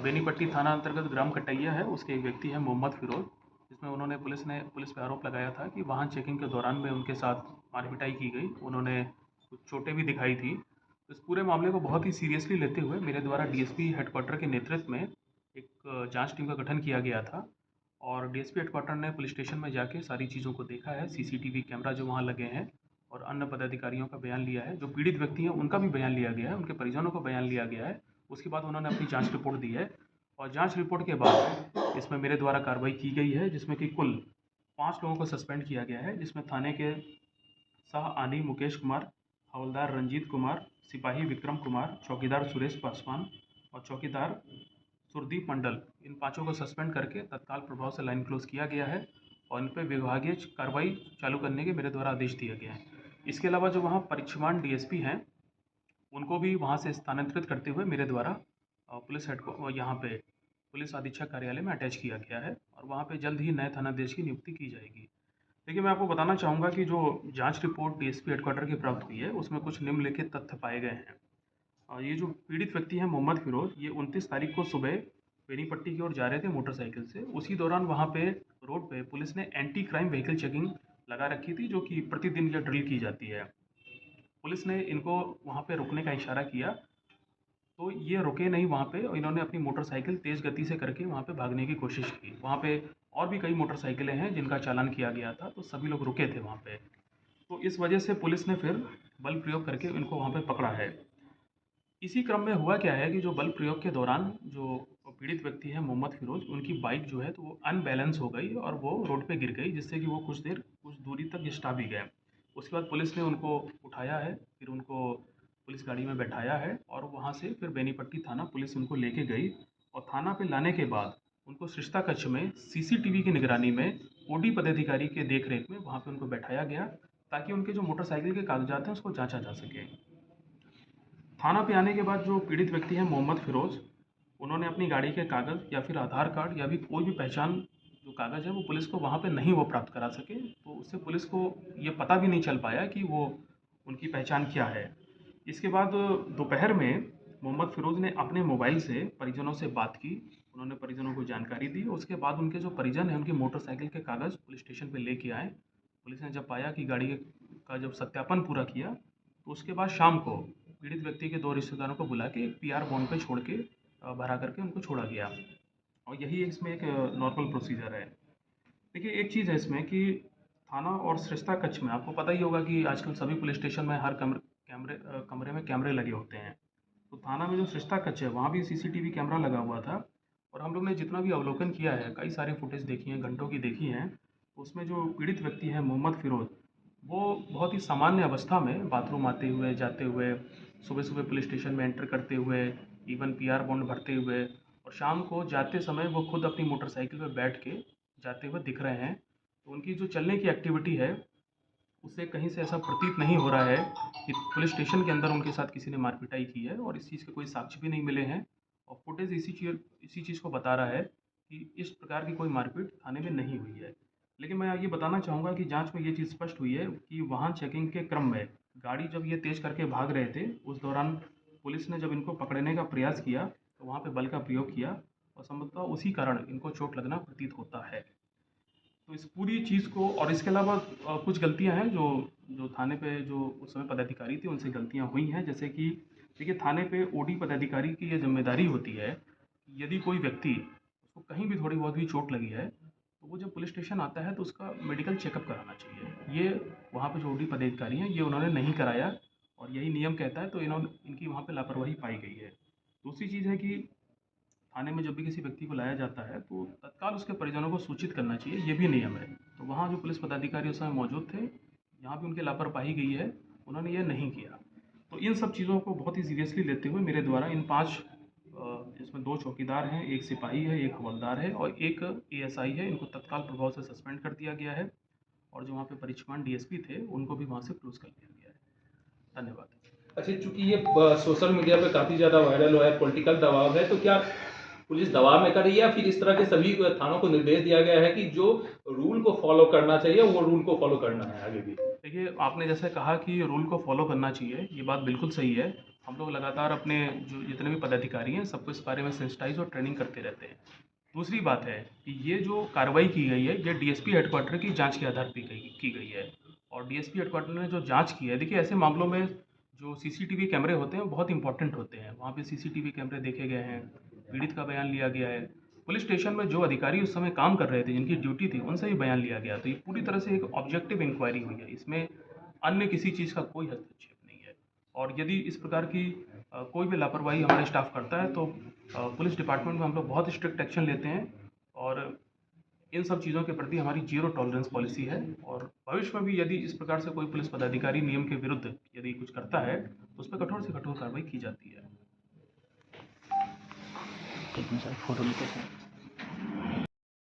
बेनीपट्टी थाना अंतर्गत ग्राम कटैया है, उसके एक व्यक्ति हैं मोहम्मद फ़िरोज़, जिसमें पुलिस पे आरोप लगाया था कि वाहन चेकिंग के दौरान में उनके साथ मार-पिटाई की गई। उन्होंने कुछ चोटें भी दिखाई थी। तो इस पूरे मामले को बहुत ही सीरियसली लेते हुए मेरे द्वारा डीएसपी हेडक्वार्टर के नेतृत्व में एक जाँच टीम का गठन किया गया था और डीएसपी हेडक्वार्टर ने पुलिस स्टेशन में जाके सारी चीज़ों को देखा है, सीसीटीवी कैमरा जो वहाँ लगे हैं और अन्य पदाधिकारियों का बयान लिया है। जो पीड़ित व्यक्ति हैं, उनका भी बयान लिया गया है, उनके परिजनों का बयान लिया गया है। उसके बाद उन्होंने अपनी जाँच रिपोर्ट दी है और जाँच रिपोर्ट के बाद इसमें मेरे द्वारा कार्रवाई की गई है, जिसमें कि कुल 5 लोगों को सस्पेंड किया गया है, जिसमें थाने के सह आनी मुकेश कुमार, हवलदार रंजीत कुमार, सिपाही विक्रम कुमार, चौकीदार सुरेश पासवान और चौकीदार सुरदीप मंडल, इन पाँचों को सस्पेंड करके तत्काल प्रभाव से लाइन क्लोज किया गया है और इन पे विभागीय कार्रवाई चालू करने के मेरे द्वारा आदेश दिया गया है। इसके अलावा जो वहाँ परिक्षमान डीएसपी हैं, उनको भी वहाँ से स्थानांतरित करते हुए मेरे द्वारा यहाँ पे पुलिस अधीक्षक कार्यालय में अटैच किया गया है और वहाँ पे जल्द ही नए थानाध्यक्ष की नियुक्ति की जाएगी। देखिए, मैं आपको बताना चाहूँगा कि जो जाँच रिपोर्ट डीएसपी हेडक्वार्टर की प्राप्त हुई है, उसमें कुछ निम्नलिखित तथ्य पाए गए हैं। ये जो पीड़ित व्यक्ति हैं मोहम्मद फ़िरोज़, ये 29 तारीख को सुबह बेनीपट्टी की ओर जा रहे थे मोटरसाइकिल से। उसी दौरान वहाँ पे रोड पे पुलिस ने एंटी क्राइम व्हीकल चेकिंग लगा रखी थी, जो कि प्रतिदिन ये ड्रिल की जाती है। पुलिस ने इनको वहाँ पे रुकने का इशारा किया, तो ये रुके नहीं वहाँ पे और इन्होंने अपनी मोटरसाइकिल तेज़ गति से करके वहाँ पे भागने की कोशिश की। वहाँ पे और भी कई मोटरसाइकिलें हैं जिनका चालान किया गया था, तो सभी लोग रुके थे वहाँ पे। तो इस वजह से पुलिस ने फिर बल प्रयोग करके इनको वहाँ पे पकड़ा है। इसी क्रम में हुआ क्या है कि जो बल प्रयोग के दौरान जो पीड़ित व्यक्ति हैं मोहम्मद फ़िरोज़, उनकी बाइक जो है तो वो अनबैलेंस हो गई और वो रोड पे गिर गई, जिससे कि वो कुछ दूरी तक घिसटा भी गए। उसके बाद पुलिस ने उनको उठाया है, फिर उनको पुलिस गाड़ी में बैठाया है और वहाँ से फिर बेनीपट्टी थाना पुलिस उनको लेके गई और थाना पे लाने के बाद उनको सरिस्ता कक्ष में सीसीटीवी की निगरानी में ओडी पदाधिकारी के देख-रेख में वहाँ पे उनको बैठाया गया, ताकि उनके जो मोटरसाइकिल के कागज़ात हैं उसको जाँचा जा सके। थाना पे आने के बाद जो पीड़ित व्यक्ति हैं मोहम्मद फ़िरोज़, उन्होंने अपनी गाड़ी के कागज़ या फिर आधार कार्ड या भी कोई भी पहचान जो कागज़ है वो पुलिस को वहाँ पे नहीं वो प्राप्त करा सके। तो उससे पुलिस को ये पता भी नहीं चल पाया कि वो उनकी पहचान क्या है। इसके बाद दोपहर में मोहम्मद फ़िरोज़ ने अपने मोबाइल से परिजनों से बात की, उन्होंने परिजनों को जानकारी दी। उसके बाद उनके जो परिजन हैं उनकी मोटरसाइकिल के कागज़ पुलिस स्टेशन पे लेके आए। पुलिस ने जब पाया कि गाड़ी का जब सत्यापन पूरा किया, तो उसके बाद शाम को पीड़ित व्यक्ति के 2 रिश्तेदारों को बुला के एक पीआर बॉन्ड पे छोड़ के भरा करके उनको छोड़ा गया और यही इसमें एक नॉर्मल प्रोसीजर है। देखिए, एक चीज़ है इसमें कि थाना और सरिस्ता कक्ष में आपको पता ही होगा कि आजकल सभी पुलिस स्टेशन में हर कमरे में कैमरे लगे होते हैं। तो थाना में जो सरिस्ता कक्ष है, वहाँ भी सीसीटीवी कैमरा लगा हुआ था और हम लोग ने जितना भी अवलोकन किया है, कई सारी फुटेज देखी हैं, घंटों की देखी हैं। उसमें जो पीड़ित व्यक्ति हैं मोहम्मद फ़िरोज़, वो बहुत ही सामान्य अवस्था में बाथरूम आते हुए, जाते हुए, सुबह-सुबह पुलिस स्टेशन में एंटर करते हुए, इवन पीआर बॉन्ड भरते हुए और शाम को जाते समय वो खुद अपनी मोटरसाइकिल पे बैठ के जाते हुए दिख रहे हैं। तो उनकी जो चलने की एक्टिविटी है, उससे कहीं से ऐसा प्रतीत नहीं हो रहा है कि पुलिस स्टेशन के अंदर उनके साथ किसी ने मार-पिटाई की है और इस चीज़ के कोई साक्ष्य भी नहीं मिले हैं और फुटेज इसी चीज़ को बता रहा है कि इस प्रकार की कोई मारपीट थाने में नहीं हुई है। लेकिन मैं ये बताना चाहूँगा कि जाँच में ये चीज़ स्पष्ट हुई है कि वाहन चेकिंग के क्रम में गाड़ी जब ये तेज़ करके भाग रहे थे, उस दौरान पुलिस ने जब इनको पकड़ने का प्रयास किया, तो वहाँ पे बल का प्रयोग किया और संभवतः उसी कारण इनको चोट लगना प्रतीत होता है। तो इस पूरी चीज़ को और इसके अलावा कुछ गलतियाँ हैं जो जो थाने पे जो उस समय पदाधिकारी थे उनसे गलतियाँ हुई हैं। जैसे कि देखिए, थाने पे ओडी पदाधिकारी की ये ज़िम्मेदारी होती है कि यदि कोई व्यक्ति उसको कहीं भी थोड़ी बहुत भी चोट लगी है, तो वो जब पुलिस स्टेशन आता है तो उसका मेडिकल चेकअप कराना चाहिए। ये वहाँ पे जो ओडी पदाधिकारी हैं, ये उन्होंने नहीं कराया और यही नियम कहता है, तो इनकी वहाँ पे लापरवाही पाई गई है। दूसरी चीज़ है कि थाने में जब भी किसी व्यक्ति को लाया जाता है तो तत्काल उसके परिजनों को सूचित करना चाहिए, ये भी नियम है। तो वहाँ जो पुलिस पदाधिकारी उस समय मौजूद थे, यहाँ भी उनकी लापरवाही गई है, उन्होंने ये नहीं किया। तो इन सब चीज़ों को बहुत ही सीरियसली लेते हुए मेरे द्वारा इन 5 जिसमें 2 चौकीदार हैं, 1 सिपाही है, 1 हवलदार है और 1 एएसआई है, इनको तत्काल प्रभाव से सस्पेंड कर दिया गया है और जो वहाँ पे परिक्षमान डीएसपी थे, उनको भी वहाँ से क्लोज़ कर दिया गया है। धन्यवाद। अच्छा, चूंकि ये सोशल मीडिया पे काफ़ी ज़्यादा वायरल हुआ है, पॉलिटिकल दबाव है, तो क्या पुलिस दबाव में कर रही है या फिर इस तरह के सभी थानों को निर्देश दिया गया है कि जो रूल को फॉलो करना चाहिए वो रूल को फॉलो करना है आगे भी? देखिए, आपने जैसे कहा कि रूल को फ़ॉलो करना चाहिए, ये बात बिल्कुल सही है हम लोग लगातार अपने जो जितने भी पदाधिकारी हैं सबको इस बारे में सेंसिटाइज और ट्रेनिंग करते रहते हैं। दूसरी बात है कि ये जो कार्रवाई की गई है ये डीएसपी हेडक्वार्टर की जांच के आधार पे की गई है। और डीएसपी हेडक्वार्टर ने जो जांच की है, देखिए ऐसे मामलों में जो सीसीटीवी कैमरे होते हैं वो बहुत इंपॉर्टेंट होते हैं। वहाँ पे सीसीटीवी कैमरे देखे गए हैं, पीड़ित का बयान लिया गया है, पुलिस स्टेशन में जो अधिकारी उस समय काम कर रहे थे जिनकी ड्यूटी थी उनसे भी बयान लिया गया। तो ये पूरी तरह से एक ऑब्जेक्टिव इंक्वायरी हुई है, इसमें अन्य किसी चीज़ का कोई हस्तक्षेप नहीं है। और यदि इस प्रकार की कोई भी लापरवाही हमारे स्टाफ करता है तो पुलिस डिपार्टमेंट में हम लोग बहुत स्ट्रिक्ट एक्शन लेते हैं। और इन सब चीज़ों के प्रति हमारी ज़ीरो टॉलरेंस पॉलिसी है। और भविष्य में भी यदि इस प्रकार से कोई पुलिस पदाधिकारी नियम के विरुद्ध यदि कुछ करता है तो उस पर कठोर से कठोर कार्रवाई की जाती है। एक मिनट सर, फोटो लेते हैं।